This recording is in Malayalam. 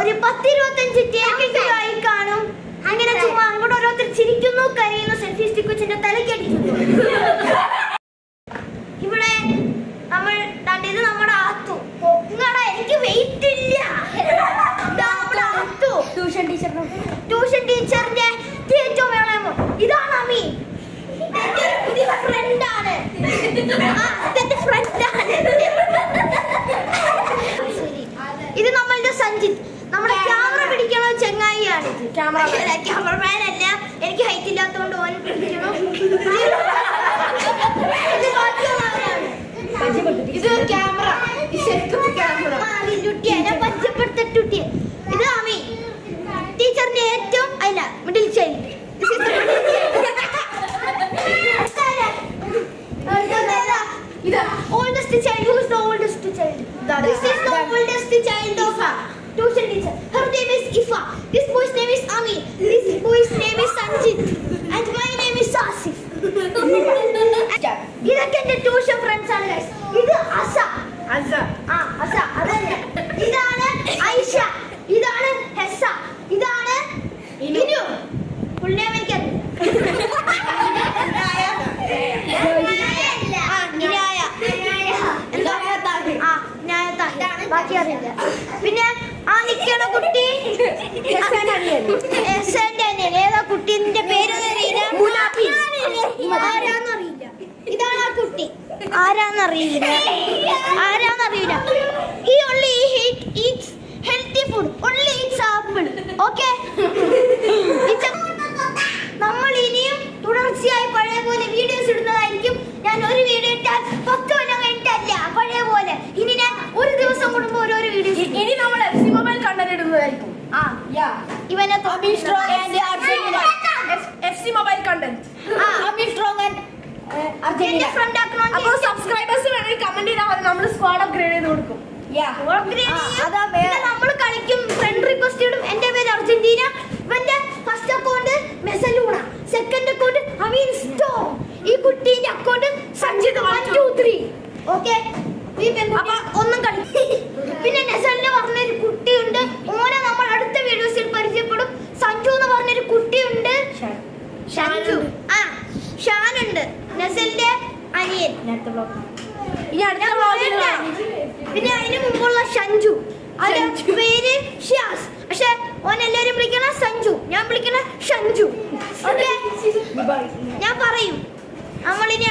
ഒരു 10-25 ടേക്ക് ആയി കാണും. അങ്ങനെ ചുമ്മാ അങ്ങോട്ട് ഓരോരുത്തർ ചിരിക്കുന്നു, കരയുന്നു, സെൽഫി സ്റ്റിക്ക് വെച്ചിട്ട് തലക്കടിക്കുന്നു. ഇവിടെ നമ്മൾ ഇത് നമ്മുടെ ആത്തു. എനിക്ക് വെയിറ്റ് ഇല്ല. ട്യൂഷൻ ടീച്ചറിന്റെ ഏറ്റവും വേണമോ ഇതാണ് അമി. ഫ്രണ്ടാണ്. ഇത് നമ്മളുടെ സഞ്ജിത്ത്. നമ്മുടെ ക്യാമറ പിടിക്കണ ചെങ്ങായിയാണ്. ക്യാമറമാൻ അല്ല, എനിക്ക് ഹൈറ്റ് ഇല്ലാത്തതുകൊണ്ട് ഓൻ പിടിക്കണം. ഇത് ക്യാമറ, പരിചയപ്പെടുത്തിയ ഇത് അമി, ടീച്ചറിന്റെ ഏറ്റവും അല്ല middle child. Oldest child. Who is the oldest child? This is the oldest child of tuition teacher. Her name is Ifa. This boy's name is Ami. This boy's name is Sanjit. And my name is Asif. ഇതൊക്കെ എന്റെ ട്യൂഷൻ ഫ്രണ്ട്സ് ആണ് ഗൈസ്. ഇത് അസ. അസ അതല്ല. ഇതാണ് ഐഷ. ഇതാണ് ഹെസ. ഇതാണ് ഇനു. ഫുൾ നെയിം എനിക്കറിയില്ല. ബാക്കി അറിയില്ല. പിന്നെ ആ നിക്കണ കുട്ടി ഏതാ കുട്ടീന്റെ പേര് അറിയില്ല. ആരാന്നറിയില്ല. ഇതാണ് ആ കുട്ടി. ആരാന്നറിയില്ല. He only eats healthy food. Only eats apple. Okay. നമ്മൾ ഇനിയും തുടർച്ചയായി പഴയ പോലെ വീഡിയോസ് ഇടുന്നതായിരിക്കും. ഞാൻ ഒരു വീഡിയോ ഇട്ടാൽ 10 കൊല്ലം കഴിഞ്ഞിട്ടല്ല, പഴയ പോലെ. ഇനി ഞാൻ ഒരു ദിവസം കൂടുമ്പോൾ ഓരോരോ വീഡിയോസ്. ഇനി നമ്മൾ FC മൊബൈൽ കണ്ടന്റ് ഇടുന്നതായിരിക്കും. ഇവനെ FC mobile content Argentina friend ആക്കണം. അപ്പോൾ സബ്സ്ക്രൈബേഴ്സ് വേണമെങ്കിൽ കമന്റ് ചെയ്താൽ മതി, നമ്മൾ സ്ക്വാഡ് അപ്ഗ്രേഡ് ചെയ്ത് കൊടുക്കും. നമ്മൾ കളിക്കും, ഫ്രണ്ട് റിക്വസ്റ്റ് ഇടും. എന്റെ പേര് അർജന്റീന. ഇവന്റെ ഫസ്റ്റ് അക്കൗണ്ട് മെസലൂണ, സെക്കൻഡ് അക്കൗണ്ട് അമീൻ സ്റ്റോം. ഈ കുട്ടീന്റെ അക്കൗണ്ട് സഞ്ജിത് 1 2 3. ഓക്കെ, ഒന്നും കളിക്കും. പിന്നെ നെസലിന് പറഞ്ഞൊരു കുട്ടിയുണ്ട്, ഓനെ നമ്മൾ അടുത്ത വീഡിയോസിൽ പരിചയപ്പെടും. സഞ്ജു എന്ന് പറഞ്ഞൊരു കുട്ടിയുണ്ട്. ഷാനുണ്ട്, നെസലിന്റെ അനിയൻ. പിന്നെ അതിന് മുമ്പുള്ള ഷഞ്ജു, അതിന്റെ പേര് ഷിയാസ്. പക്ഷെ ഓൻ എല്ലാരും വിളിക്കണ സഞ്ജു, ഞാൻ വിളിക്കണ ഷഞ്ജു. ഓക്കെ, ഞാൻ പറയും. നമ്മൾ ഇനി